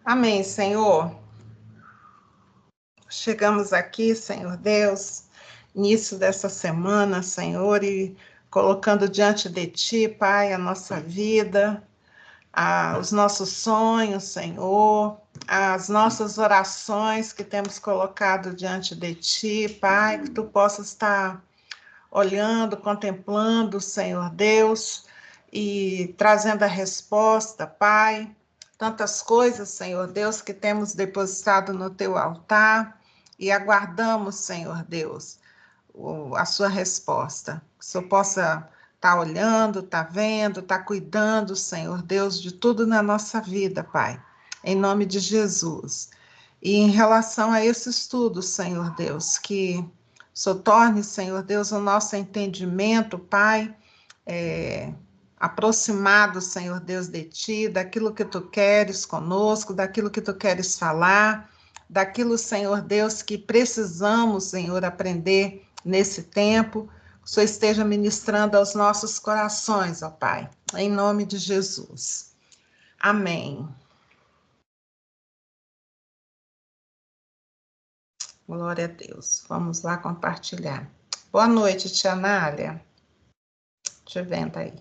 Amém, Senhor. Chegamos aqui, Senhor Deus, início dessa semana, Senhor, e colocando diante de Ti, Pai, a nossa vida, os nossos sonhos, Senhor, as nossas orações que temos colocado diante de Ti, Pai, que Tu possas estar olhando, contemplando, Senhor Deus, e trazendo a resposta, Pai. Tantas coisas, Senhor Deus, que temos depositado no Teu altar e aguardamos, Senhor Deus, a Sua resposta. Que o Senhor possa estar olhando, estar vendo, estar cuidando, Senhor Deus, de tudo na nossa vida, Pai, em nome de Jesus. E em relação a esse estudo, Senhor Deus, que o Senhor torne, Senhor Deus, o nosso entendimento, Pai, aproximado, Senhor Deus, de Ti, daquilo que Tu queres conosco, daquilo que Tu queres falar, daquilo, Senhor Deus, que precisamos, Senhor, aprender nesse tempo. Que o Senhor esteja ministrando aos nossos corações, ó Pai, em nome de Jesus. Amém. Glória a Deus. Vamos lá compartilhar. Boa noite, tia Nália. Te vendo aí.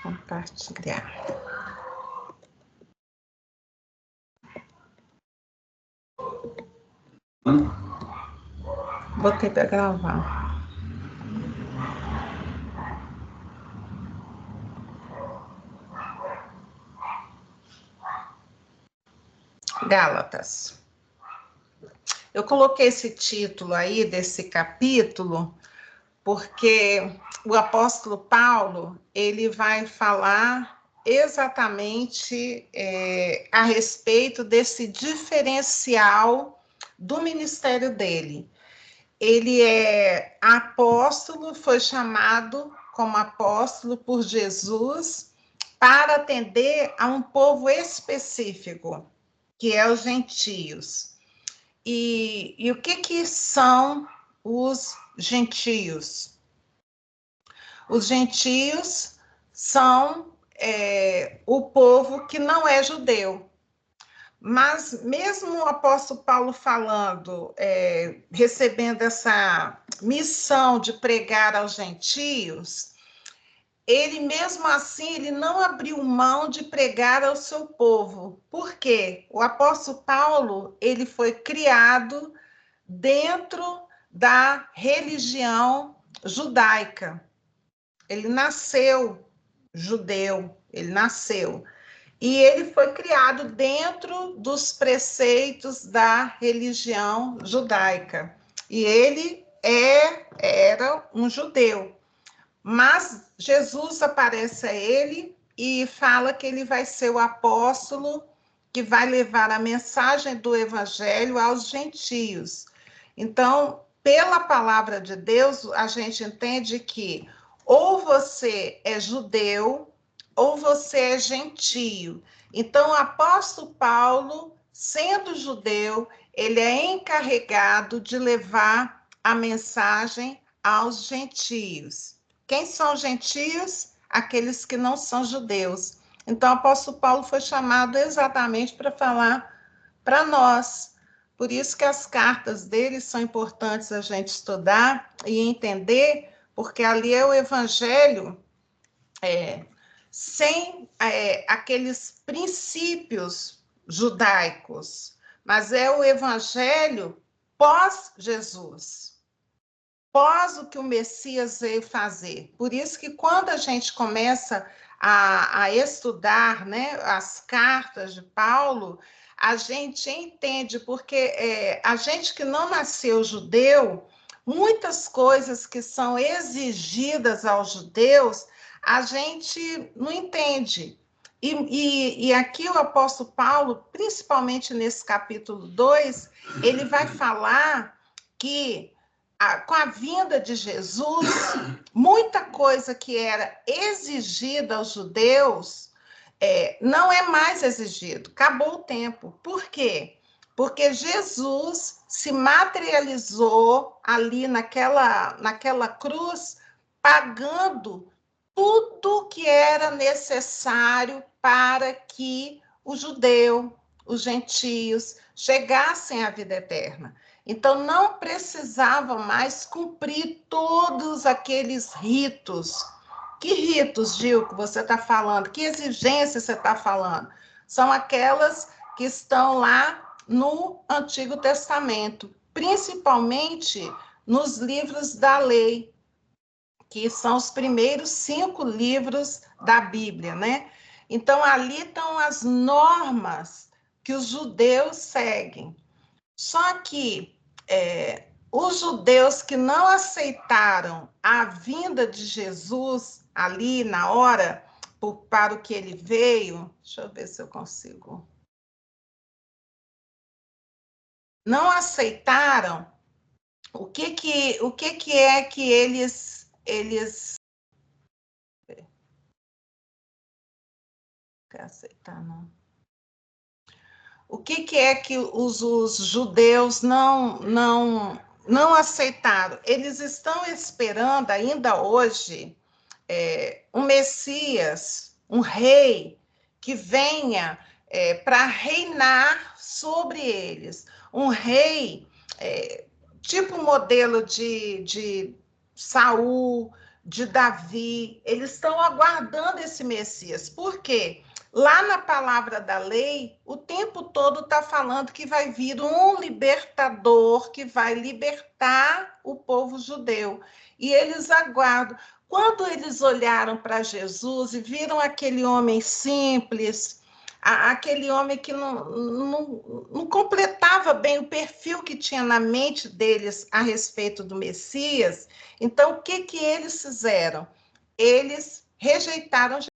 Compartilhar. Botei para gravar. Gálatas. Eu coloquei esse título aí desse capítulo porque o apóstolo Paulo, ele vai falar exatamente a respeito desse diferencial do ministério dele. Ele é apóstolo, foi chamado como apóstolo por Jesus para atender a um povo específico, que é os gentios. E o que são os gentios? Os gentios são o povo que não é judeu. Mas mesmo o apóstolo Paulo falando, recebendo essa missão de pregar aos gentios, ele mesmo assim, ele não abriu mão de pregar ao seu povo. Por quê? O apóstolo Paulo, ele foi criado dentro da religião judaica. Ele nasceu judeu, ele nasceu. E ele foi criado dentro dos preceitos da religião judaica. E ele era um judeu. Mas Jesus aparece a ele e fala que ele vai ser o apóstolo que vai levar a mensagem do evangelho aos gentios. Então, pela palavra de Deus, a gente entende que ou você é judeu ou você é gentio. Então, o apóstolo Paulo, sendo judeu, ele é encarregado de levar a mensagem aos gentios. Quem são gentios? Aqueles que não são judeus. Então, o apóstolo Paulo foi chamado exatamente para falar para nós. Por isso que as cartas dele são importantes a gente estudar e entender, porque ali é o evangelho sem aqueles princípios judaicos, mas é o evangelho pós-Jesus, pós o que o Messias veio fazer. Por isso que quando a gente começa a estudar, né, as cartas de Paulo, a gente entende, porque a gente que não nasceu judeu, muitas coisas que são exigidas aos judeus, a gente não entende. E aqui o apóstolo Paulo, principalmente nesse capítulo 2, ele vai falar que com a vinda de Jesus, muita coisa que era exigida aos judeus não é mais exigido. Acabou o tempo. Por quê? Porque Jesus se materializou ali naquela cruz, pagando tudo que era necessário para que o judeu, os gentios, chegassem à vida eterna. Então, não precisavam mais cumprir todos aqueles ritos. Que ritos, Gil, que você está falando? Que exigências você está falando? São aquelas que estão lá no Antigo Testamento, principalmente nos livros da lei, que são os primeiros 5 livros da Bíblia, né? Então, ali estão as normas que os judeus seguem. Só que os judeus que não aceitaram a vinda de Jesus ali na hora, para o que ele veio, deixa eu ver se eu consigo. Não aceitaram. O que é que eles quer aceitar, não? O que é que os judeus não aceitaram? Eles estão esperando ainda hoje um Messias, um rei que venha para reinar sobre eles. Um rei tipo modelo de Saul, de Davi. Eles estão aguardando esse Messias. Por quê? Lá na palavra da lei, o tempo todo está falando que vai vir um libertador que vai libertar o povo judeu. E eles aguardam. Quando eles olharam para Jesus e viram aquele homem simples, aquele homem que não completava bem o perfil que tinha na mente deles a respeito do Messias, então o que eles fizeram? Eles rejeitaram Jesus.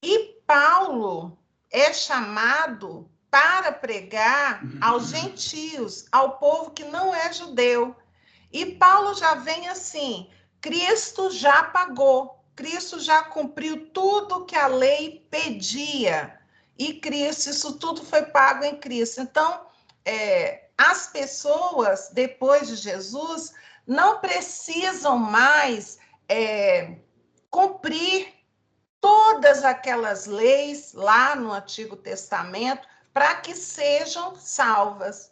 E Paulo é chamado para pregar aos gentios, ao povo que não é judeu. E Paulo já vem assim: Cristo já pagou, Cristo já cumpriu tudo que a lei pedia. E Cristo, isso tudo foi pago em Cristo. Então, as pessoas, depois de Jesus, não precisam mais cumprir todas aquelas leis lá no Antigo Testamento para que sejam salvas.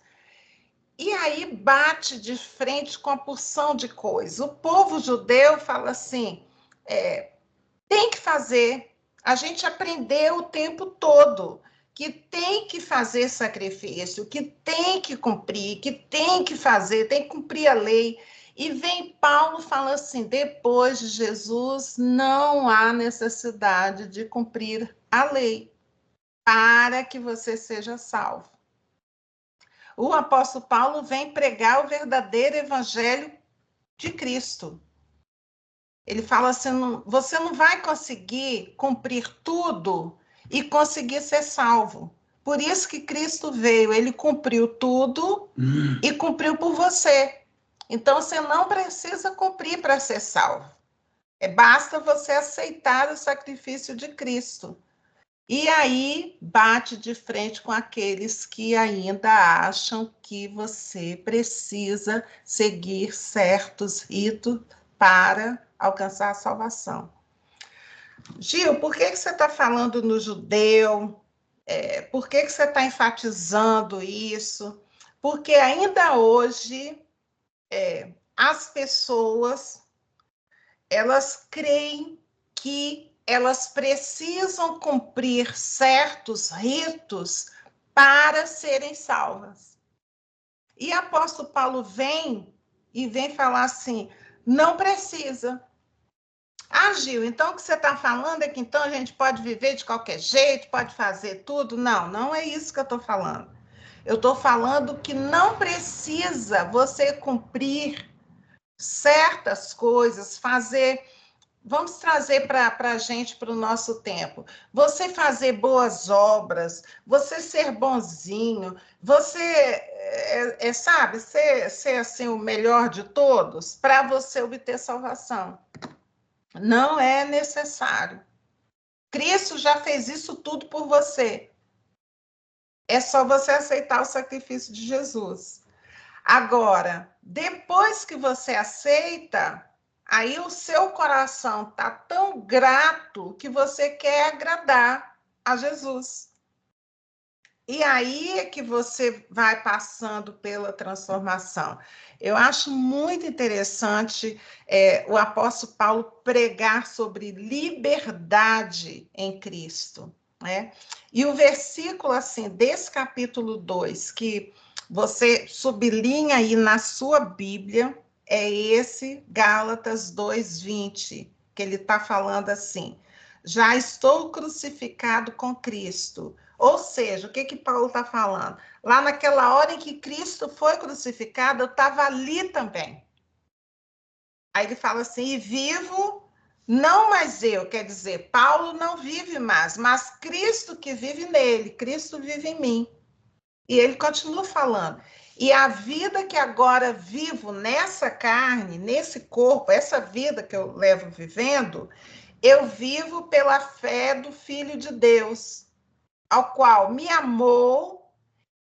E aí bate de frente com a porção de coisas. O povo judeu fala assim: tem que fazer. A gente aprendeu o tempo todo que tem que fazer sacrifício, que tem que cumprir, que tem que fazer, tem que cumprir a lei. E vem Paulo falando assim: depois de Jesus, não há necessidade de cumprir a lei para que você seja salvo. O apóstolo Paulo vem pregar o verdadeiro evangelho de Cristo. Ele fala assim: você não vai conseguir cumprir tudo e conseguir ser salvo. Por isso que Cristo veio, ele cumpriu tudo e cumpriu por você. Então você não precisa cumprir para ser salvo. Basta você aceitar o sacrifício de Cristo. E aí bate de frente com aqueles que ainda acham que você precisa seguir certos ritos para alcançar a salvação. Gil, por que você está falando no judeu? Por que você está enfatizando isso? Porque ainda hoje as pessoas elas creem que elas precisam cumprir certos ritos para serem salvas. E o apóstolo Paulo vem falar assim: não precisa. Ah, Gil, então o que você está falando é que então a gente pode viver de qualquer jeito, pode fazer tudo? Não, não é isso que eu estou falando. Eu estou falando que não precisa você cumprir certas coisas, fazer. Vamos trazer para a gente, para o nosso tempo. Você fazer boas obras, você ser bonzinho, você, sabe, ser assim, o melhor de todos, para você obter salvação. Não é necessário. Cristo já fez isso tudo por você. É só você aceitar o sacrifício de Jesus. Agora, depois que você aceita, aí o seu coração está tão grato que você quer agradar a Jesus. E aí é que você vai passando pela transformação. Eu acho muito interessante o apóstolo Paulo pregar sobre liberdade em Cristo, né? E o versículo assim desse capítulo 2, que você sublinha aí na sua Bíblia, é esse Gálatas 2:20, que ele está falando assim: já estou crucificado com Cristo. Ou seja, o que Paulo está falando? Lá naquela hora em que Cristo foi crucificado, eu estava ali também. Aí ele fala assim, e vivo, não mais eu, quer dizer, Paulo não vive mais, mas Cristo que vive nele, Cristo vive em mim. E ele continua falando, e a vida que agora vivo nessa carne, nesse corpo, essa vida que eu levo vivendo, eu vivo pela fé do Filho de Deus, ao qual me amou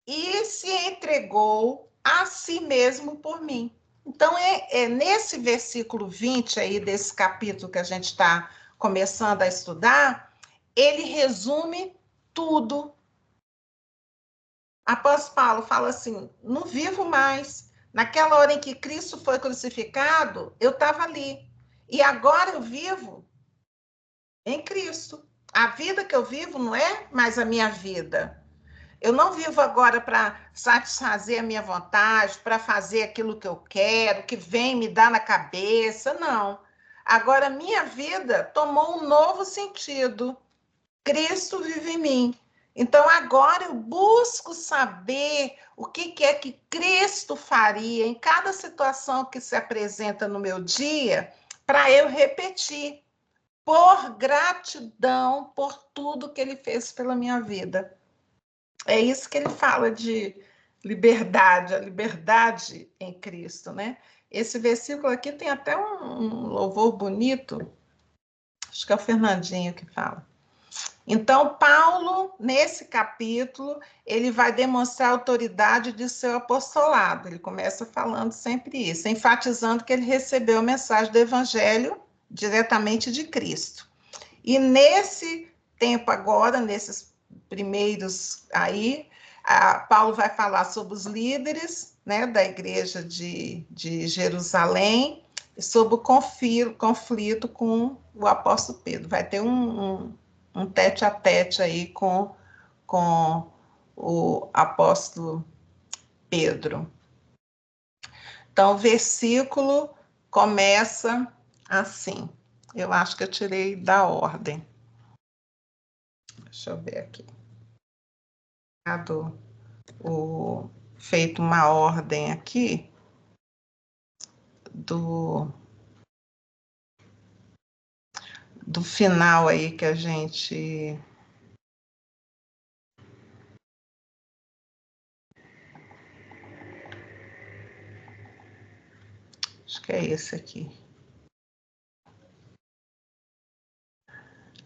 e se entregou a si mesmo por mim. Então, é nesse versículo 20 aí, desse capítulo que a gente está começando a estudar, ele resume tudo. Apóstolo Paulo fala assim, não vivo mais. Naquela hora em que Cristo foi crucificado, eu estava ali. E agora eu vivo em Cristo. A vida que eu vivo não é mais a minha vida. Eu não vivo agora para satisfazer a minha vontade, para fazer aquilo que eu quero, que vem me dar na cabeça, não. Agora, minha vida tomou um novo sentido. Cristo vive em mim. Então, agora eu busco saber o que é que Cristo faria em cada situação que se apresenta no meu dia, para eu repetir, por gratidão por tudo que ele fez pela minha vida. É isso que ele fala de liberdade, a liberdade em Cristo, né? Esse versículo aqui tem até um louvor bonito, acho que é o Fernandinho que fala. Então, Paulo, nesse capítulo, ele vai demonstrar a autoridade de seu apostolado. Ele começa falando sempre isso, enfatizando que ele recebeu a mensagem do evangelho diretamente de Cristo. E nesse tempo agora, nesses primeiros aí, Paulo vai falar sobre os líderes, né, da igreja de Jerusalém, e sobre o conflito com o apóstolo Pedro. Vai ter um tete a tete aí com o apóstolo Pedro. Então, o versículo começa assim. Eu acho que eu tirei da ordem. Deixa eu ver aqui. Feito uma ordem aqui do final aí que a gente acho que é esse aqui.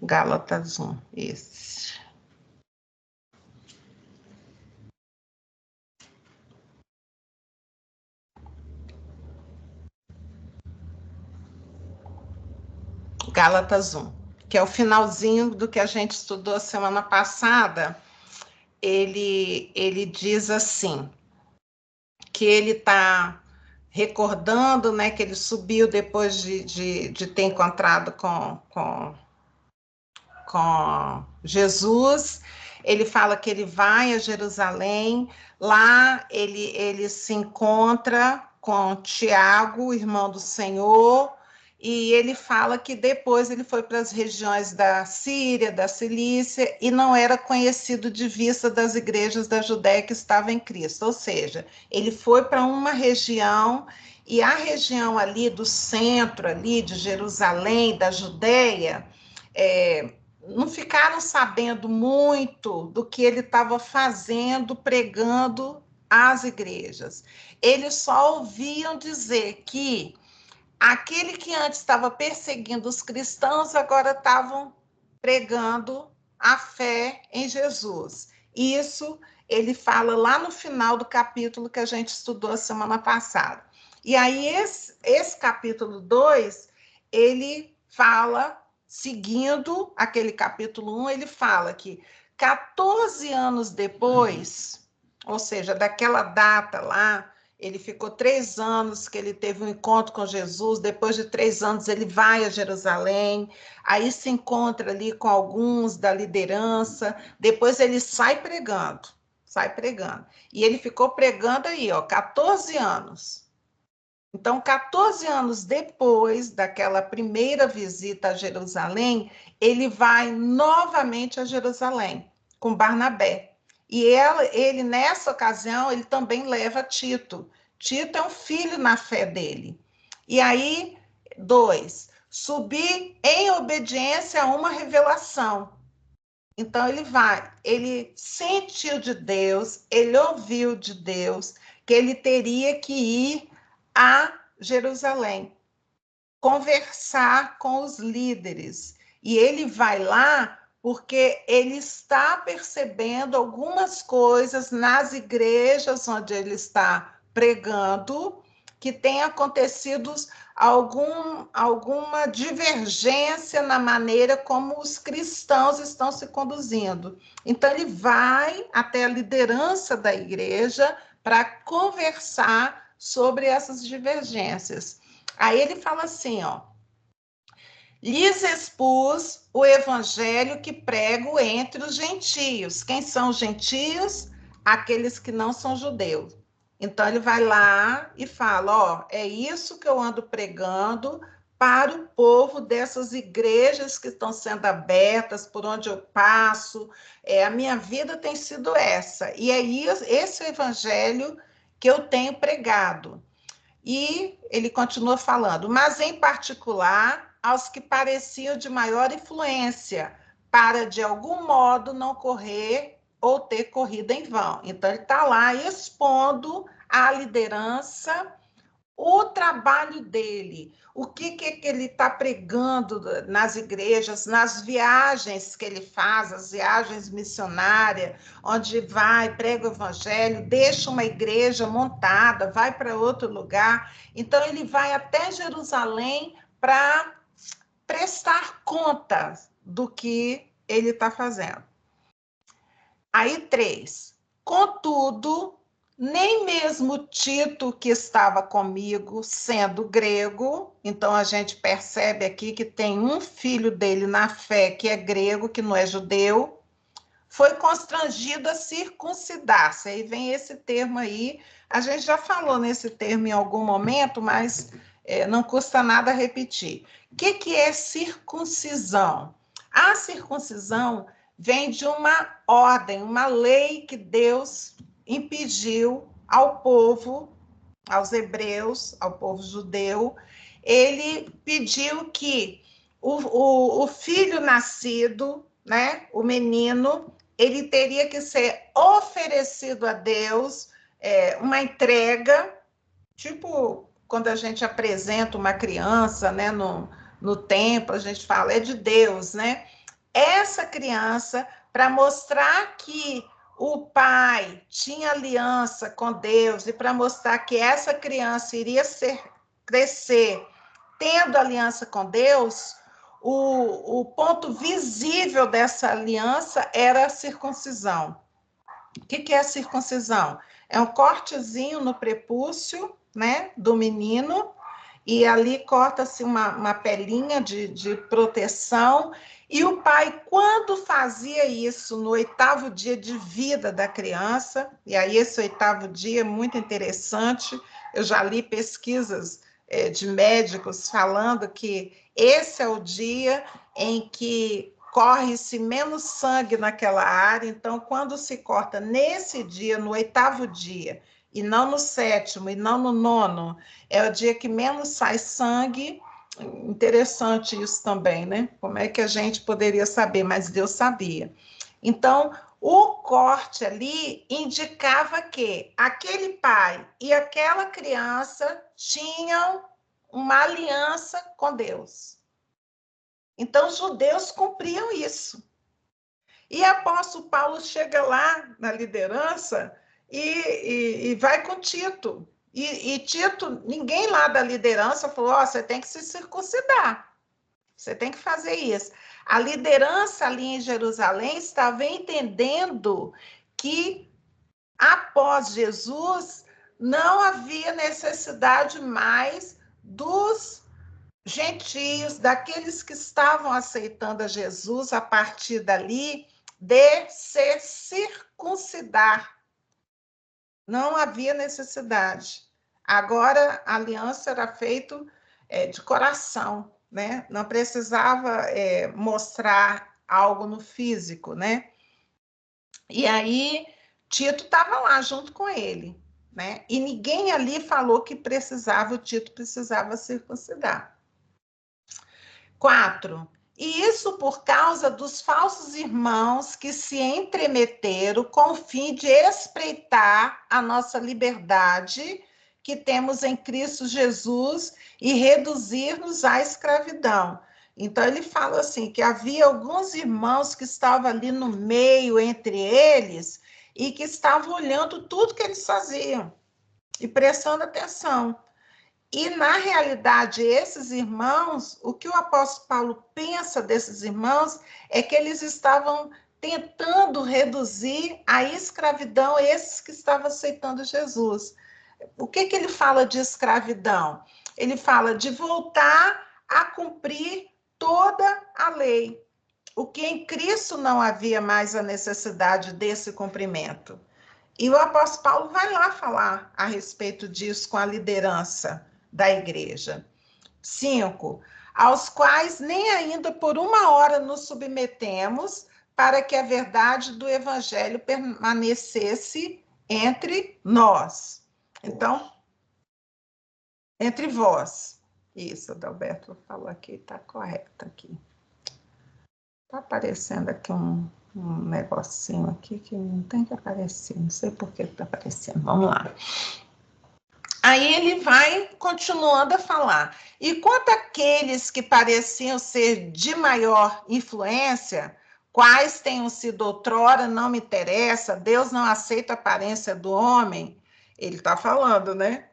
Gálatas 1, esse. Gálatas 1, que é o finalzinho do que a gente estudou semana passada. Ele diz assim, que ele está recordando, né, que ele subiu depois de ter encontrado com Jesus. Ele fala que ele vai a Jerusalém, lá ele se encontra com Tiago, irmão do Senhor, e ele fala que depois ele foi para as regiões da Síria, da Cilícia, e não era conhecido de vista das igrejas da Judéia que estavam em Cristo, ou seja, ele foi para uma região, e a região ali do centro, ali de Jerusalém, da Judéia, não ficaram sabendo muito do que ele estava fazendo, pregando às igrejas. Eles só ouviam dizer que aquele que antes estava perseguindo os cristãos, agora estavam pregando a fé em Jesus. Isso ele fala lá no final do capítulo que a gente estudou a semana passada. E aí, esse capítulo 2, ele fala, seguindo aquele capítulo 1, ele fala que 14 anos depois, ou seja, daquela data lá, ele ficou 3 anos que ele teve um encontro com Jesus, depois de 3 anos ele vai a Jerusalém, aí se encontra ali com alguns da liderança, depois ele sai pregando, e ele ficou pregando aí, 14 anos. Então, 14 anos depois daquela primeira visita a Jerusalém, ele vai novamente a Jerusalém com Barnabé. E ele, nessa ocasião, ele também leva Tito. Tito é um filho na fé dele. E aí, 2, subir em obediência a uma revelação. Então, ele sentiu de Deus, ele ouviu de Deus que ele teria que ir a Jerusalém, conversar com os líderes. E ele vai lá porque ele está percebendo algumas coisas nas igrejas onde ele está pregando, que tem acontecido alguma divergência na maneira como os cristãos estão se conduzindo. Então, ele vai até a liderança da igreja para conversar sobre essas divergências. Aí ele fala assim, lhes expus o evangelho que prego entre os gentios. Quem são os gentios? Aqueles que não são judeus. Então ele vai lá e fala, é isso que eu ando pregando para o povo dessas igrejas que estão sendo abertas, por onde eu passo, a minha vida tem sido essa. E é esse o evangelho que eu tenho pregado. E ele continua falando, mas em particular aos que pareciam de maior influência, para de algum modo não correr ou ter corrido em vão. Então, ele está lá expondo à liderança o trabalho dele, o que ele está pregando nas igrejas, nas viagens que ele faz, as viagens missionárias, onde vai, prega o evangelho, deixa uma igreja montada, vai para outro lugar. Então, ele vai até Jerusalém para prestar contas do que ele está fazendo. Aí, 3. Contudo, nem mesmo Tito, que estava comigo, sendo grego, então a gente percebe aqui que tem um filho dele na fé que é grego, que não é judeu, foi constrangido a circuncidar-se. Aí vem esse termo aí, a gente já falou nesse termo em algum momento, mas não custa nada repetir. O que é circuncisão? A circuncisão vem de uma ordem, uma lei que Deus impediu ao povo, aos hebreus, ao povo judeu. Ele pediu que o filho nascido, né, o menino, ele teria que ser oferecido a Deus, uma entrega, tipo quando a gente apresenta uma criança, né, no templo, a gente fala, é de Deus, né? Essa criança, para mostrar que o pai tinha aliança com Deus e para mostrar que essa criança iria crescer tendo aliança com Deus, o ponto visível dessa aliança era a circuncisão. O que é a circuncisão? É um cortezinho no prepúcio, né, do menino, e ali corta-se uma pelinha de proteção, e o pai, quando fazia isso no 8º dia de vida da criança, e aí esse 8º dia é muito interessante, eu já li pesquisas de médicos falando que esse é o dia em que corre-se menos sangue naquela área, então quando se corta nesse dia, no 8º dia, e não no 7º, e não no 9º, é o dia que menos sai sangue. Interessante isso também, né? Como é que a gente poderia saber? Mas Deus sabia. Então, o corte ali indicava que aquele pai e aquela criança tinham uma aliança com Deus. Então, os judeus cumpriam isso. E apóstolo Paulo chega lá na liderança e vai com Tito. E Tito, ninguém lá da liderança falou, ó, você tem que se circuncidar, você tem que fazer isso. A liderança ali em Jerusalém estava entendendo que após Jesus não havia necessidade mais dos gentios, daqueles que estavam aceitando a Jesus a partir dali, de se circuncidar. Não havia necessidade. Agora, a aliança era feita de coração, né? Não precisava mostrar algo no físico, né? E aí, Tito estava lá junto com ele, né? E ninguém ali falou que precisava, o Tito precisava circuncidar. 4. E isso por causa dos falsos irmãos que se entremeteram com o fim de espreitar a nossa liberdade que temos em Cristo Jesus e reduzir-nos à escravidão. Então, ele fala assim, que havia alguns irmãos que estavam ali no meio entre eles e que estavam olhando tudo que eles faziam e prestando atenção. E, na realidade, esses irmãos, o que o apóstolo Paulo pensa desses irmãos é que eles estavam tentando reduzir a escravidão esses que estavam aceitando Jesus. O que ele fala de escravidão? Ele fala de voltar a cumprir toda a lei. O que em Cristo não havia mais a necessidade desse cumprimento. E o apóstolo Paulo vai lá falar a respeito disso com a liderança da igreja. 5. Aos quais nem ainda por uma hora nos submetemos, para que a verdade do evangelho permanecesse entre nós. Então, entre vós. Isso, Adalberto falou aqui, está correto aqui. Está aparecendo aqui um negocinho aqui que não tem que aparecer, não sei por que está aparecendo. Vamos lá. Aí ele vai continuando a falar. E quanto àqueles que pareciam ser de maior influência, quais tenham sido outrora, não me interessa, Deus não aceita a aparência do homem, ele está falando, né?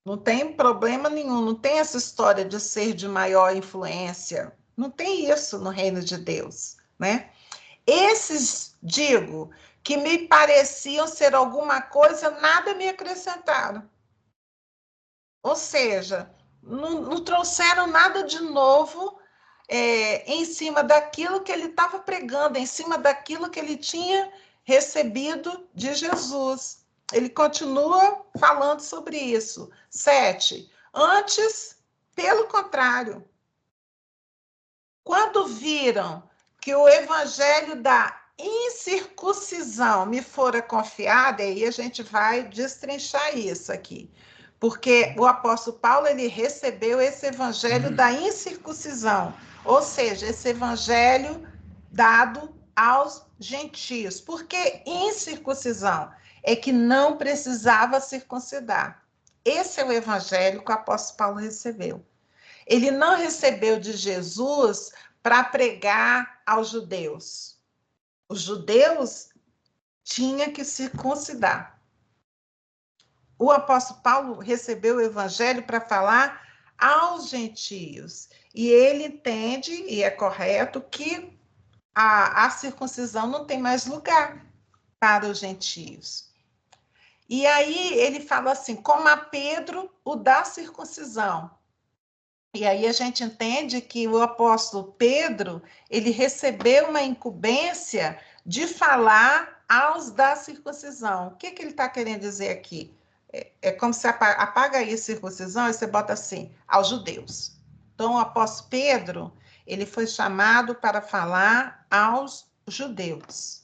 Não tem problema nenhum, não tem essa história de ser de maior influência, não tem isso no reino de Deus, né? Esses, digo, que me pareciam ser alguma coisa, nada me acrescentaram. Ou seja, não trouxeram nada de novo em cima daquilo que ele estava pregando, em cima daquilo que ele tinha recebido de Jesus. Ele continua falando sobre isso. 7. Antes, pelo contrário, quando viram que o evangelho da incircuncisão me fora confiado, aí a gente vai destrinchar isso aqui. Porque o apóstolo Paulo, ele recebeu esse evangelho da incircuncisão, ou seja, esse evangelho dado aos gentios. Por que incircuncisão? É que não precisava circuncidar. Esse é o evangelho que o apóstolo Paulo recebeu. Ele não recebeu de Jesus para pregar aos judeus. Os judeus tinham que circuncidar. O apóstolo Paulo recebeu o evangelho para falar aos gentios. E ele entende, e é correto, que a circuncisão não tem mais lugar para os gentios. E aí ele fala assim, como a Pedro, o da circuncisão. E aí a gente entende que o apóstolo Pedro, ele recebeu uma incumbência de falar aos da circuncisão. O que ele está querendo dizer aqui? É como se apaga aí a circuncisão e você bota assim, aos judeus. Então, o apóstolo Pedro, ele foi chamado para falar aos judeus.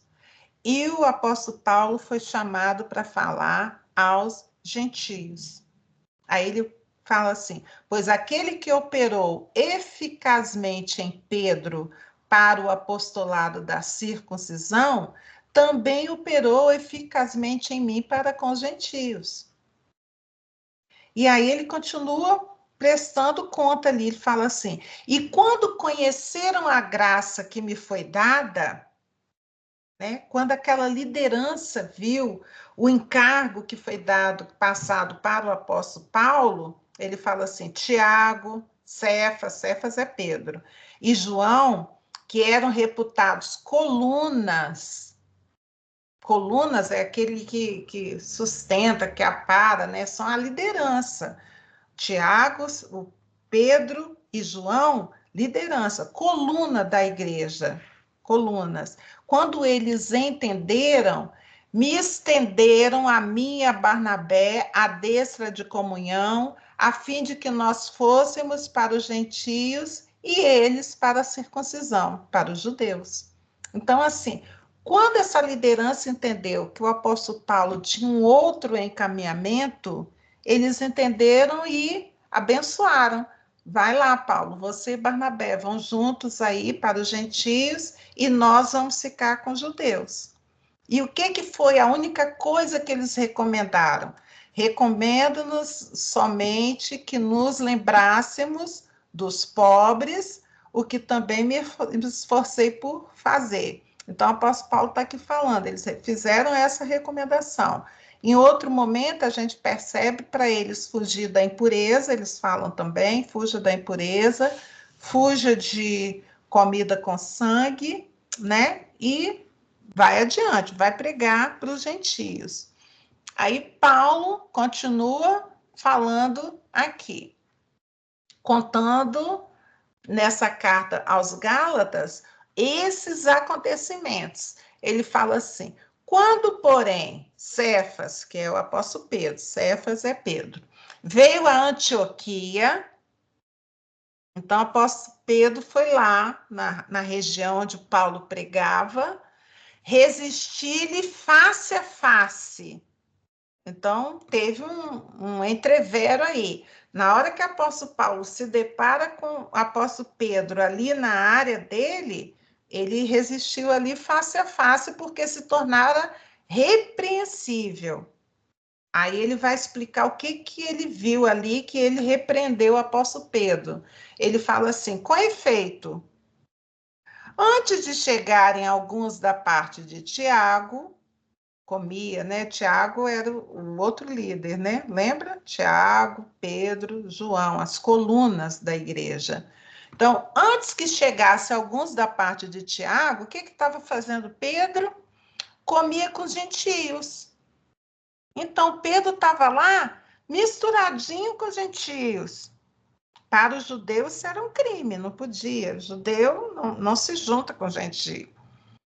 E o apóstolo Paulo foi chamado para falar aos gentios. Aí ele fala assim, pois aquele que operou eficazmente em Pedro para o apostolado da circuncisão, também operou eficazmente em mim para com os gentios. E aí ele continua prestando conta ali, ele fala assim, e quando conheceram a graça que me foi dada, né? Quando aquela liderança viu o encargo que foi passado para o apóstolo Paulo, ele fala assim: Tiago, Cefas é Pedro, e João, que eram reputados colunas é aquele que sustenta, que apara, né? São a liderança. Tiago, o Pedro e João, liderança, coluna da igreja, colunas. Quando eles entenderam, me estenderam a mim e a Barnabé a destra de comunhão, a fim de que nós fôssemos para os gentios e eles para a circuncisão, para os judeus. Então, assim, quando essa liderança entendeu que o apóstolo Paulo tinha um outro encaminhamento, eles entenderam e abençoaram. Vai lá, Paulo, você e Barnabé vão juntos aí para os gentios e nós vamos ficar com os judeus. E o que foi a única coisa que eles recomendaram? Recomendo-nos somente que nos lembrássemos dos pobres, o que também me esforcei por fazer. Então, o apóstolo Paulo está aqui falando, eles fizeram essa recomendação. Em outro momento, a gente percebe para eles fugir da impureza, eles falam também, fuja da impureza, fuja de comida com sangue, né? E vai adiante, vai pregar para os gentios. Aí Paulo continua falando aqui, contando nessa carta aos Gálatas esses acontecimentos. Ele fala assim: quando, porém, Cefas, que é o apóstolo Pedro, Cefas é Pedro, veio a Antioquia, então o apóstolo Pedro foi lá na região onde Paulo pregava, resistir-lhe face a face. Então, teve um entrevero aí. Na hora que o apóstolo Paulo se depara com o apóstolo Pedro ali na área dele, ele resistiu ali face a face, porque se tornara repreensível. Aí ele vai explicar o que ele viu ali, que ele repreendeu o apóstolo Pedro. Ele fala assim: com efeito, antes de chegarem alguns da parte de Tiago, comia, né? Tiago era o outro líder, né? Lembra? Tiago, Pedro, João, as colunas da igreja. Então, antes que chegasse alguns da parte de Tiago, o que estava fazendo Pedro? Comia com os gentios. Então, Pedro estava lá misturadinho com os gentios. Para os judeus, isso era um crime, não podia. O judeu não se junta com gentio.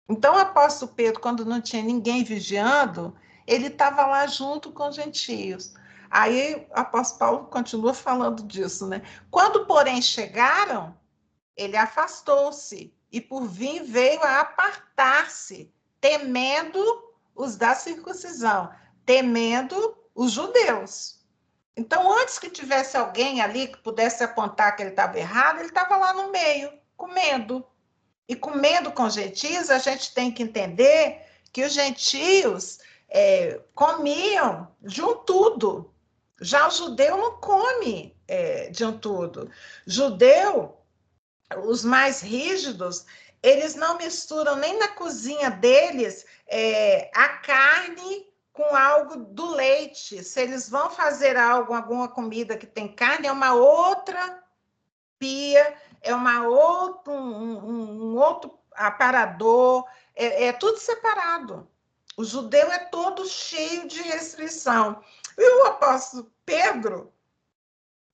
Então, o apóstolo Pedro, quando não tinha ninguém vigiando, ele estava lá junto com os gentios. Aí, o apóstolo Paulo continua falando disso, né? Quando, porém, chegaram, ele afastou-se e, por vir, veio a apartar-se, temendo os da circuncisão, temendo os judeus. Então, antes que tivesse alguém ali que pudesse apontar que ele estava errado, ele estava lá no meio, comendo. E comendo com gentios, a gente tem que entender que os gentios comiam de um tudo. Já o judeu não come de um tudo. Judeu, os mais rígidos, eles não misturam nem na cozinha deles a carne com algo do leite. Se eles vão fazer alguma comida que tem carne, é uma outra pia, é um outro aparador, é tudo separado. O judeu é todo cheio de restrição. E o apóstolo Pedro,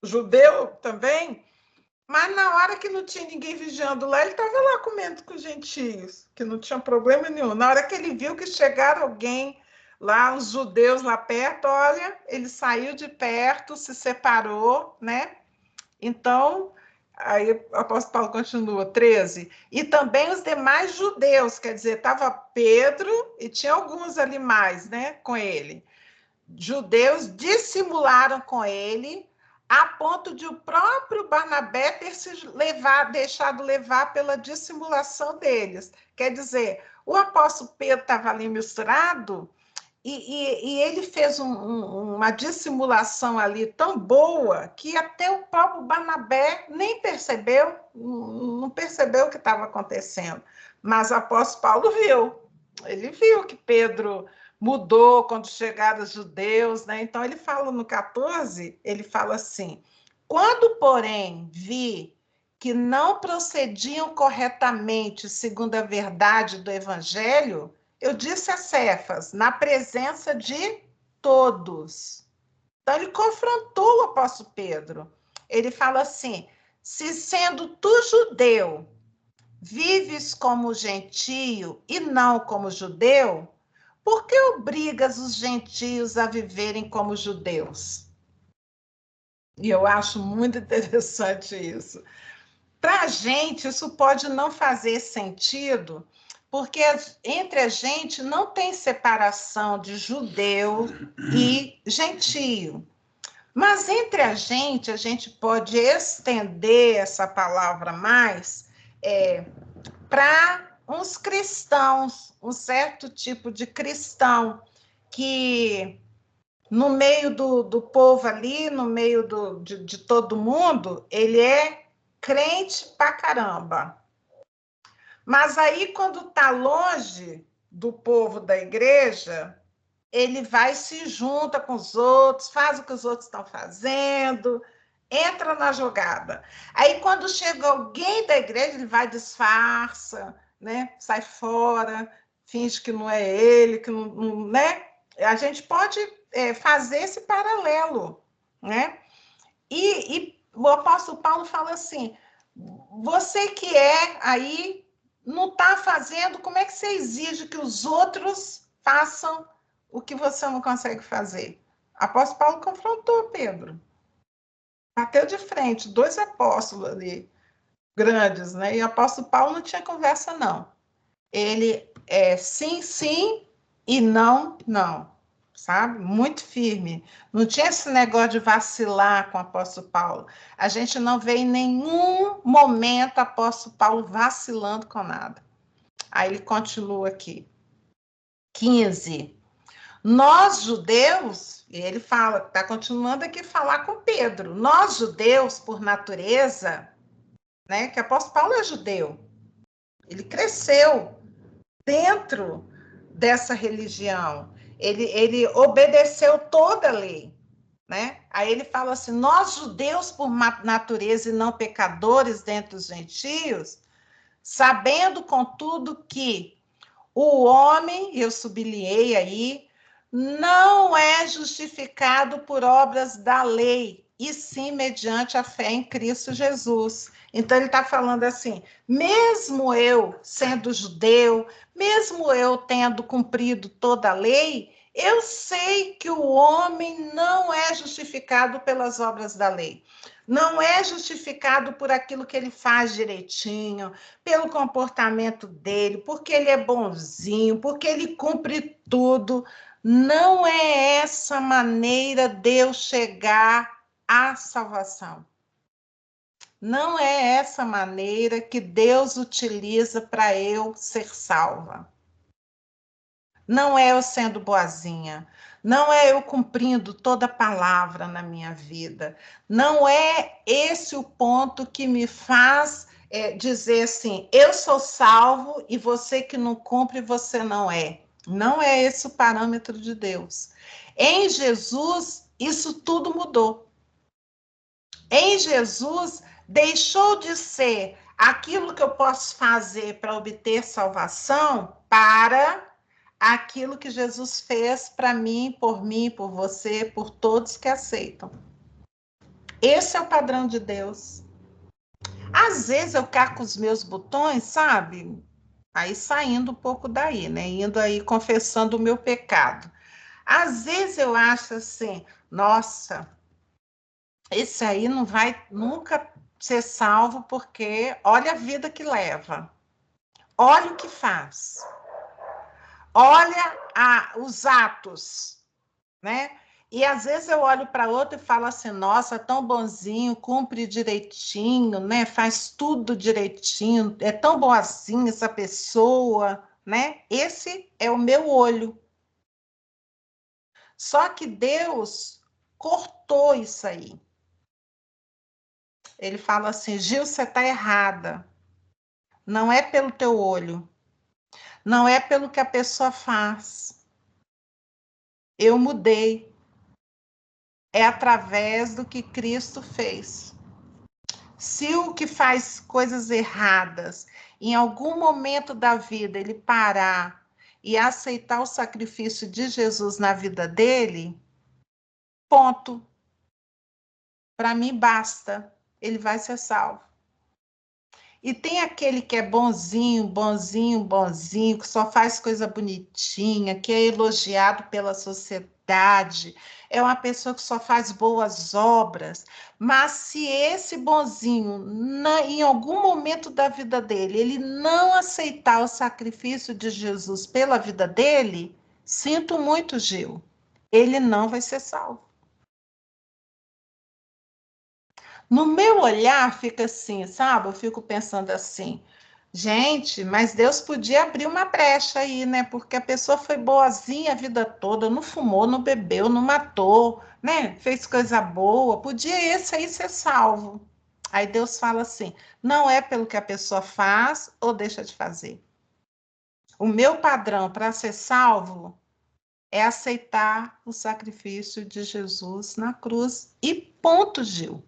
judeu também, mas na hora que não tinha ninguém vigiando lá, ele estava lá comendo com os gentios, que não tinha problema nenhum. Na hora que ele viu que chegaram alguém lá, os judeus lá perto, olha, ele saiu de perto, se separou, né? Então, aí o apóstolo Paulo continua, 13. E também os demais judeus, quer dizer, estava Pedro e tinha alguns ali mais, né, com ele. Judeus dissimularam com ele, a ponto de o próprio Barnabé ter se deixado levar pela dissimulação deles. Quer dizer, o apóstolo Pedro estava ali misturado, e ele fez uma dissimulação ali tão boa que até o próprio Barnabé nem percebeu, não percebeu o que estava acontecendo. Mas o apóstolo Paulo viu. Ele viu que Pedro mudou quando chegaram os judeus, né? Então ele fala no 14, ele fala assim: quando, porém, vi que não procediam corretamente segundo a verdade do evangelho, eu disse a Cefas, na presença de todos. Então ele confrontou o apóstolo Pedro. Ele fala assim: se sendo tu judeu, vives como gentio e não como judeu, por que obrigas os gentios a viverem como judeus? E eu acho muito interessante isso. Para a gente, isso pode não fazer sentido, porque entre a gente não tem separação de judeu e gentio. Mas entre a gente pode estender essa palavra mais para uns cristãos, um certo tipo de cristão, que no meio do povo ali, no meio de todo mundo, ele é crente pra caramba. Mas aí, quando está longe do povo da igreja, ele vai se junta com os outros, faz o que os outros estão fazendo, entra na jogada. Aí, quando chega alguém da igreja, ele vai, disfarça, né? Sai fora, finge que não é ele, que não, né? A gente pode fazer esse paralelo, né? E o apóstolo Paulo fala assim: você que é aí, não está fazendo, como é que você exige que os outros façam o que você não consegue fazer? O apóstolo Paulo confrontou Pedro. Bateu de frente, dois apóstolos ali, grandes, né? E o apóstolo Paulo não tinha conversa, não. Ele é sim, sim e não, não. Sabe? Muito firme. Não tinha esse negócio de vacilar com o apóstolo Paulo. A gente não vê em nenhum momento o apóstolo Paulo vacilando com nada. Aí ele continua aqui. 15. Nós, judeus, e ele fala, está continuando aqui a falar com Pedro, nós, judeus, por natureza, né, que o apóstolo Paulo é judeu, ele cresceu dentro dessa religião, ele obedeceu toda a lei, né? Aí ele fala assim: nós, judeus, por natureza e não pecadores dentre os gentios, sabendo, contudo, que o homem, eu sublinhei aí, não é justificado por obras da lei, e sim mediante a fé em Cristo Jesus. Então, ele está falando assim: mesmo eu sendo judeu, mesmo eu tendo cumprido toda a lei, eu sei que o homem não é justificado pelas obras da lei. Não é justificado por aquilo que ele faz direitinho, pelo comportamento dele, porque ele é bonzinho, porque ele cumpre tudo. Não é essa maneira de eu chegar à salvação. Não é essa maneira que Deus utiliza para eu ser salva. Não é eu sendo boazinha. Não é eu cumprindo toda a palavra na minha vida. Não é esse o ponto que me faz dizer assim: eu sou salvo e você que não cumpre, você não é. Não é esse o parâmetro de Deus. Em Jesus, isso tudo mudou. Em Jesus, deixou de ser aquilo que eu posso fazer para obter salvação para aquilo que Jesus fez para mim, por você, por todos que aceitam. Esse é o padrão de Deus. Às vezes eu caco os meus botões, sabe? Aí saindo um pouco daí, né? Indo aí confessando o meu pecado. Às vezes eu acho assim: nossa, esse aí não vai nunca ser salvo, porque olha a vida que leva, olha o que faz, olha os atos, né? E às vezes eu olho para outro e falo assim: nossa, tão bonzinho, cumpre direitinho, né? Faz tudo direitinho, é tão boazinha essa pessoa, né? Esse é o meu olho. Só que Deus cortou isso aí. Ele fala assim: Gil, você está errada. Não é pelo teu olho. Não é pelo que a pessoa faz. Eu mudei. É através do que Cristo fez. Se o que faz coisas erradas, em algum momento da vida, ele parar e aceitar o sacrifício de Jesus na vida dele, ponto. Para mim, basta. Ele vai ser salvo. E tem aquele que é bonzinho, bonzinho, bonzinho, que só faz coisa bonitinha, que é elogiado pela sociedade, é uma pessoa que só faz boas obras. Mas se esse bonzinho, em algum momento da vida dele, ele não aceitar o sacrifício de Jesus pela vida dele, sinto muito, Gil, ele não vai ser salvo. No meu olhar fica assim, sabe? Eu fico pensando assim, gente, mas Deus podia abrir uma brecha aí, né? Porque a pessoa foi boazinha a vida toda, não fumou, não bebeu, não matou, né? Fez coisa boa, podia esse aí ser salvo. Aí Deus fala assim: não é pelo que a pessoa faz ou deixa de fazer. O meu padrão para ser salvo é aceitar o sacrifício de Jesus na cruz e ponto, Gil.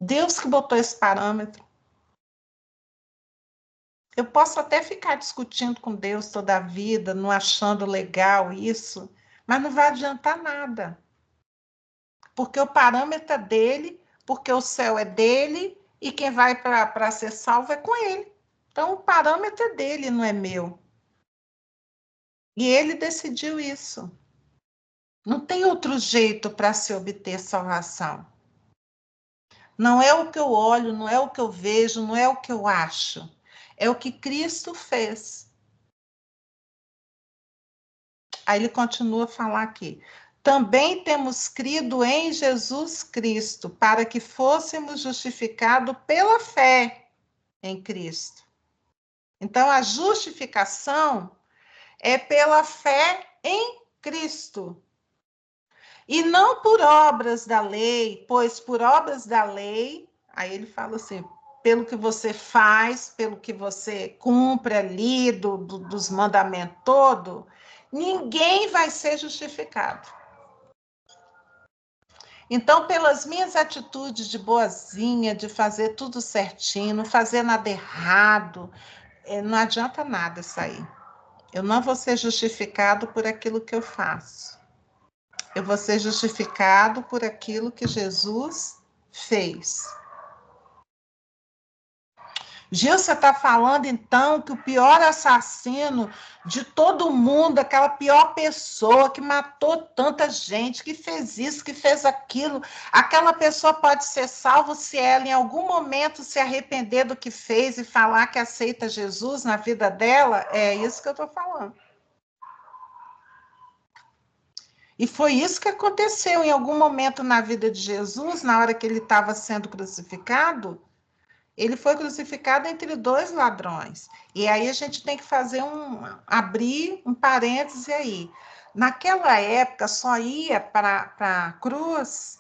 Deus que botou esse parâmetro. Eu posso até ficar discutindo com Deus toda a vida, não achando legal isso, mas não vai adiantar nada. Porque o parâmetro é dele, porque o céu é dele e quem vai para ser salvo é com ele. Então o parâmetro é dele, não é meu. E ele decidiu isso. Não tem outro jeito para se obter salvação. Não é o que eu olho, não é o que eu vejo, não é o que eu acho. É o que Cristo fez. Aí ele continua a falar aqui. Também temos crido em Jesus Cristo, para que fôssemos justificados pela fé em Cristo. Então, a justificação é pela fé em Cristo. E não por obras da lei, pois por obras da lei, aí ele fala assim, pelo que você faz, pelo que você cumpre ali dos mandamentos todo, ninguém vai ser justificado. Então, pelas minhas atitudes de boazinha, de fazer tudo certinho, não fazer nada errado, não adianta nada isso aí. Eu não vou ser justificado por aquilo que eu faço. Eu vou ser justificado por aquilo que Jesus fez. Gil, você está falando, então, que o pior assassino de todo mundo, aquela pior pessoa que matou tanta gente, que fez isso, que fez aquilo, aquela pessoa pode ser salva se ela, em algum momento, se arrepender do que fez e falar que aceita Jesus na vida dela? É isso que eu estou falando. E foi isso que aconteceu em algum momento na vida de Jesus, na hora que ele estava sendo crucificado. Ele foi crucificado entre dois ladrões. E aí a gente tem que abrir um parêntese aí. Naquela época só ia para a cruz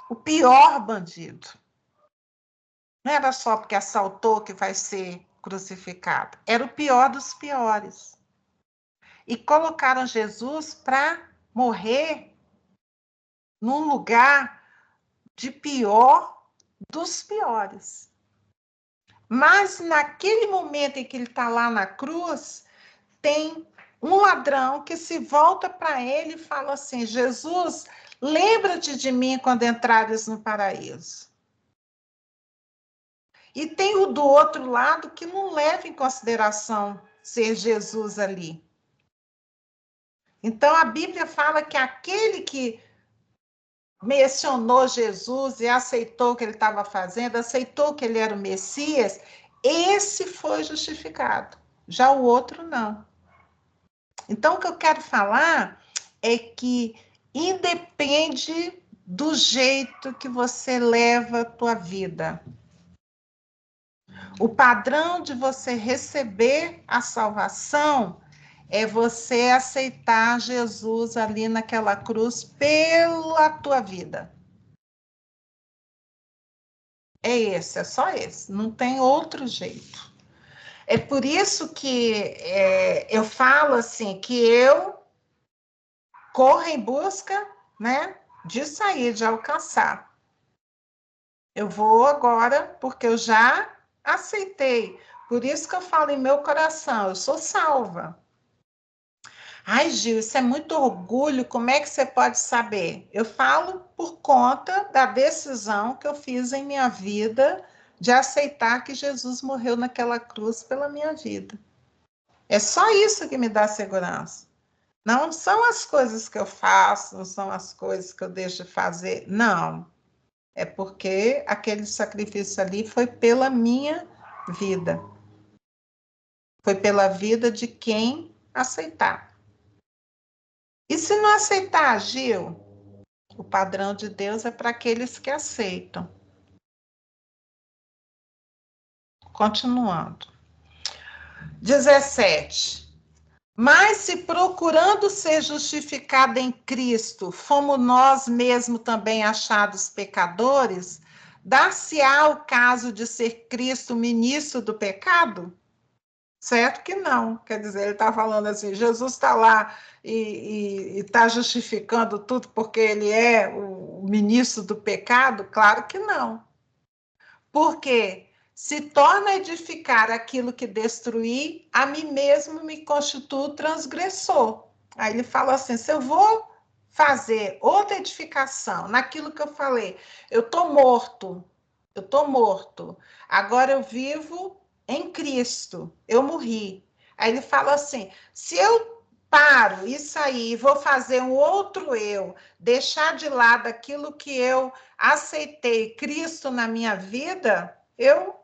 o pior bandido. Não era só porque assaltou que vai ser crucificado. Era o pior dos piores. E colocaram Jesus para morrer num lugar de pior dos piores. Mas naquele momento em que ele está lá na cruz, tem um ladrão que se volta para ele e fala assim: Jesus, lembra-te de mim quando entrares no paraíso. E tem o do outro lado que não leva em consideração ser Jesus ali. Então a Bíblia fala que aquele que mencionou Jesus e aceitou o que ele estava fazendo, aceitou que ele era o Messias, esse foi justificado. Já o outro não. Então, o que eu quero falar é que independe do jeito que você leva a tua vida. O padrão de você receber a salvação é você aceitar Jesus ali naquela cruz pela tua vida. É esse, é só esse, não tem outro jeito. É por isso que eu falo assim, que eu corro em busca, né, de sair, de alcançar. Eu vou agora, porque eu já aceitei. Por isso que eu falo em meu coração, eu sou salva. Ai, Gil, isso é muito orgulho, como é que você pode saber? Eu falo por conta da decisão que eu fiz em minha vida de aceitar que Jesus morreu naquela cruz pela minha vida. É só isso que me dá segurança. Não são as coisas que eu faço, não são as coisas que eu deixo de fazer, não. É porque aquele sacrifício ali foi pela minha vida. Foi pela vida de quem aceitar. E se não aceitar, Gil? O padrão de Deus é para aqueles que aceitam. Continuando. 17. Mas se procurando ser justificado em Cristo, fomos nós mesmos também achados pecadores, dar-se-á o caso de ser Cristo ministro do pecado? Certo que não. Quer dizer, ele está falando assim, Jesus está lá e está justificando tudo porque ele é o ministro do pecado? Claro que não. Porque se torna edificar aquilo que destruí, a mim mesmo me constituo transgressor. Aí ele fala assim, se eu vou fazer outra edificação naquilo que eu falei, eu estou morto, agora eu vivo em Cristo, eu morri. Aí ele fala assim, se eu paro isso aí, vou fazer um outro eu, deixar de lado aquilo que eu aceitei Cristo na minha vida, eu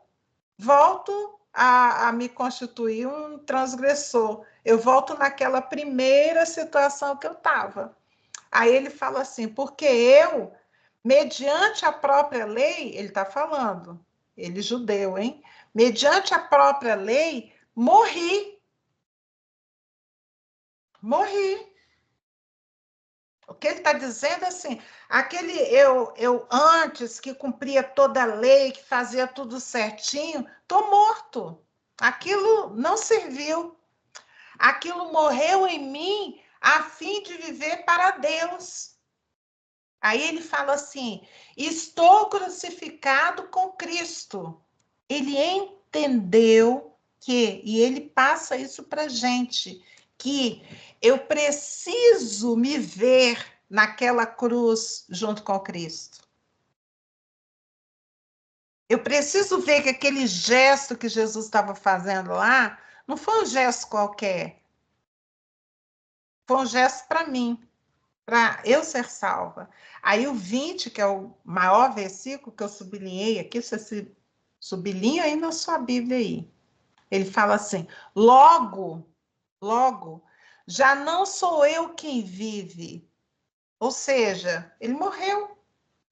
volto a me constituir um transgressor. Eu volto naquela primeira situação que eu estava. Aí ele fala assim, porque eu, mediante a própria lei, ele está falando, ele judeu, hein? Mediante a própria lei, morri. O que ele está dizendo assim, aquele eu antes que cumpria toda a lei, que fazia tudo certinho, estou morto. Aquilo não serviu. Aquilo morreu em mim a fim de viver para Deus. Aí ele fala assim: estou crucificado com Cristo. Ele entendeu que, e ele passa isso para a gente, que eu preciso me ver naquela cruz junto com Cristo. Eu preciso ver que aquele gesto que Jesus estava fazendo lá não foi um gesto qualquer, foi um gesto para mim, para eu ser salva. Aí o 20, que é o maior versículo que eu sublinhei aqui, você sublinha aí na sua Bíblia aí. Ele fala assim, logo, já não sou eu quem vive. Ou seja, ele morreu.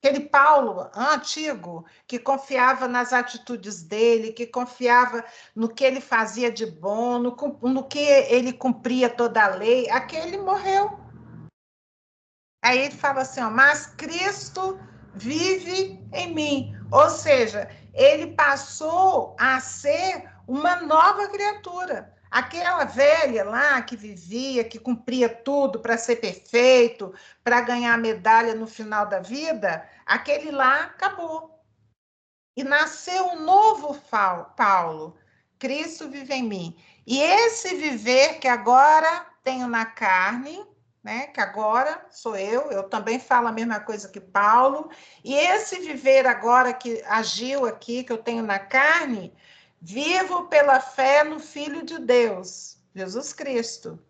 Aquele Paulo antigo, que confiava nas atitudes dele, que confiava no que ele fazia de bom, no que ele cumpria toda a lei, aquele morreu. Aí ele fala assim, ó, mas Cristo vive em mim. Ou seja, ele passou a ser uma nova criatura. Aquela velha lá que vivia, que cumpria tudo para ser perfeito, para ganhar medalha no final da vida, aquele lá acabou. E nasceu um novo Paulo. Cristo vive em mim. E esse viver que agora tenho na carne, né, que agora sou eu também falo a mesma coisa que Paulo, e esse viver agora que agiu aqui, que eu tenho na carne, vivo pela fé no Filho de Deus, Jesus Cristo,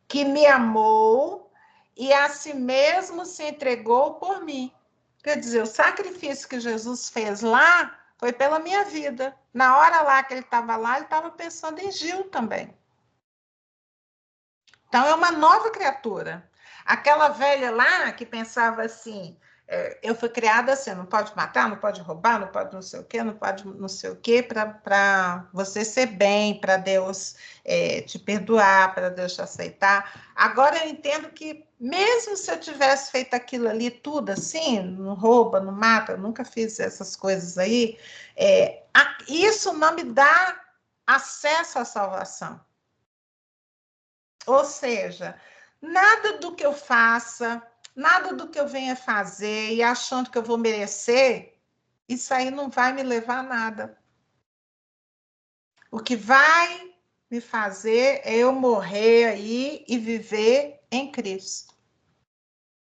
que me amou e a si mesmo se entregou por mim. Quer dizer, o sacrifício que Jesus fez lá foi pela minha vida. Na hora lá que ele estava lá, ele estava pensando em Gil também. Então, é uma nova criatura. Aquela velha lá que pensava assim, eu fui criada assim, não pode matar, não pode roubar, não pode não sei o quê, não pode não sei o quê, para você ser bem, para Deus te perdoar, para Deus te aceitar. Agora eu entendo que mesmo se eu tivesse feito aquilo ali tudo assim, não rouba, não mata, eu nunca fiz essas coisas aí, isso não me dá acesso à salvação. Ou seja, nada do que eu faça, nada do que eu venha fazer e achando que eu vou merecer, isso aí não vai me levar a nada. O que vai me fazer é eu morrer aí e viver em Cristo.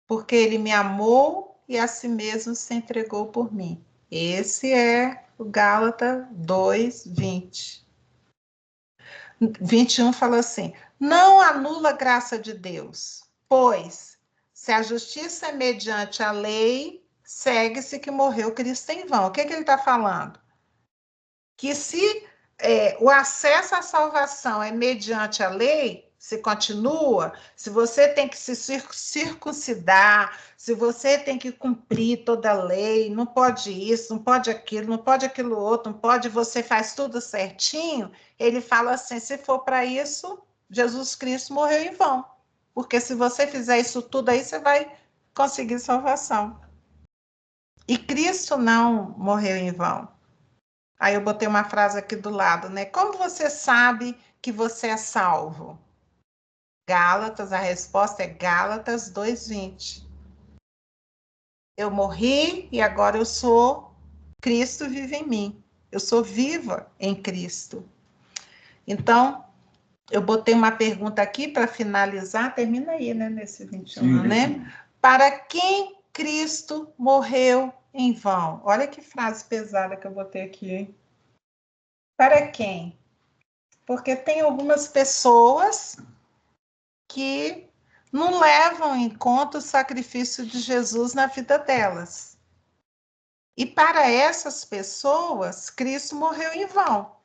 Porque ele me amou e a si mesmo se entregou por mim. Esse é o Gálatas 2:20. 21 fala assim: não anula a graça de Deus, pois se a justiça é mediante a lei, segue-se que morreu Cristo em vão. O que ele está falando? Que se o acesso à salvação é mediante a lei, se continua, se você tem que se circuncidar, se você tem que cumprir toda a lei, não pode isso, não pode aquilo outro, não pode, você faz tudo certinho, ele fala assim, se for para isso, Jesus Cristo morreu em vão. Porque se você fizer isso tudo aí, você vai conseguir salvação. E Cristo não morreu em vão. Aí eu botei uma frase aqui do lado, né? Como você sabe que você é salvo? Gálatas, a resposta é Gálatas 2:20. Eu morri e agora eu sou, Cristo vive em mim. Eu sou viva em Cristo. Então, eu botei uma pergunta aqui para finalizar, termina aí, né, nesse 21, né? Para quem Cristo morreu em vão? Olha que frase pesada que eu botei aqui, hein? Para quem? Porque tem algumas pessoas que não levam em conta o sacrifício de Jesus na vida delas. E para essas pessoas, Cristo morreu em vão.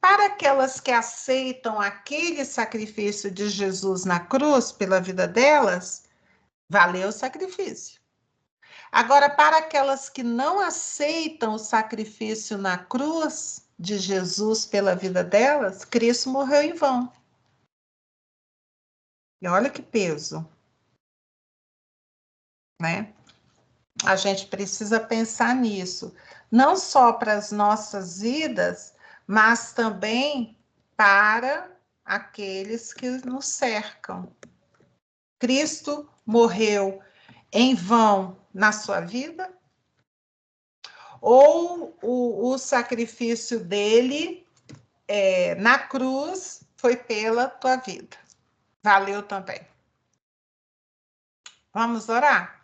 Para aquelas que aceitam aquele sacrifício de Jesus na cruz pela vida delas, valeu o sacrifício. Agora, para aquelas que não aceitam o sacrifício na cruz de Jesus pela vida delas, Cristo morreu em vão. E olha que peso, né? A gente precisa pensar nisso, não só para as nossas vidas, mas também para aqueles que nos cercam. Cristo morreu em vão na sua vida? Ou o sacrifício dele na cruz foi pela tua vida? Valeu também. Vamos orar?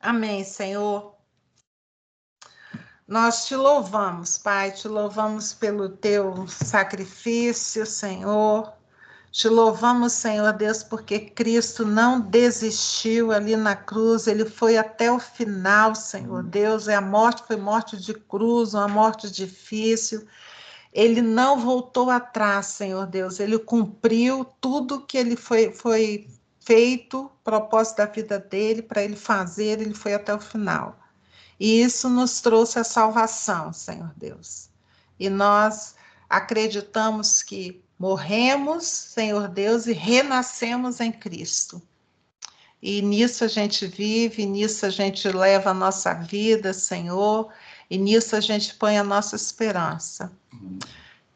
Amém, Senhor. Nós te louvamos, Pai, te louvamos pelo teu sacrifício, Senhor. Te louvamos, Senhor Deus, porque Cristo não desistiu ali na cruz, ele foi até o final, Senhor Deus. E a morte foi morte de cruz, uma morte difícil. Ele não voltou atrás, Senhor Deus. Ele cumpriu tudo que ele foi feito, propósito da vida dele, para ele fazer, ele foi até o final. E isso nos trouxe a salvação, Senhor Deus. E nós acreditamos que morremos, Senhor Deus, e renascemos em Cristo. E nisso a gente vive, nisso a gente leva a nossa vida, Senhor, e nisso a gente põe a nossa esperança.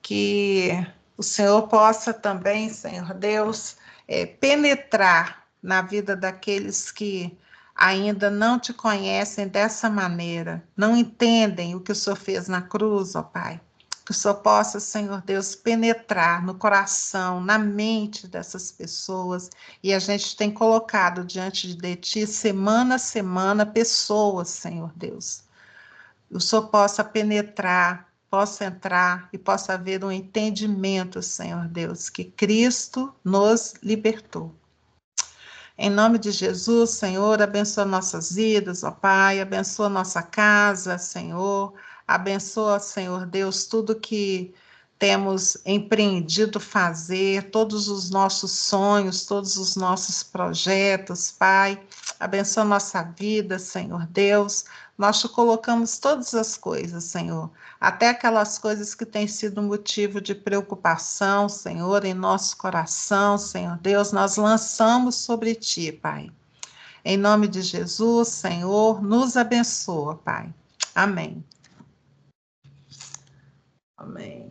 Que o Senhor possa também, Senhor Deus, penetrar na vida daqueles que ainda não te conhecem dessa maneira, não entendem o que o Senhor fez na cruz, ó Pai. Que o Senhor possa, Senhor Deus, penetrar no coração, na mente dessas pessoas. E a gente tem colocado diante de Ti, semana a semana, pessoas, Senhor Deus. O Senhor possa penetrar, possa entrar e possa haver um entendimento, Senhor Deus, que Cristo nos libertou. Em nome de Jesus, Senhor, abençoa nossas vidas, ó Pai, abençoa nossa casa, Senhor, abençoa, Senhor Deus, tudo que temos empreendido fazer, todos os nossos sonhos, todos os nossos projetos, Pai, abençoa nossa vida, Senhor Deus, nós te colocamos todas as coisas, Senhor, até aquelas coisas que têm sido motivo de preocupação, Senhor, em nosso coração, Senhor Deus, nós lançamos sobre Ti, Pai. Em nome de Jesus, Senhor, nos abençoa, Pai. Amém. Amém.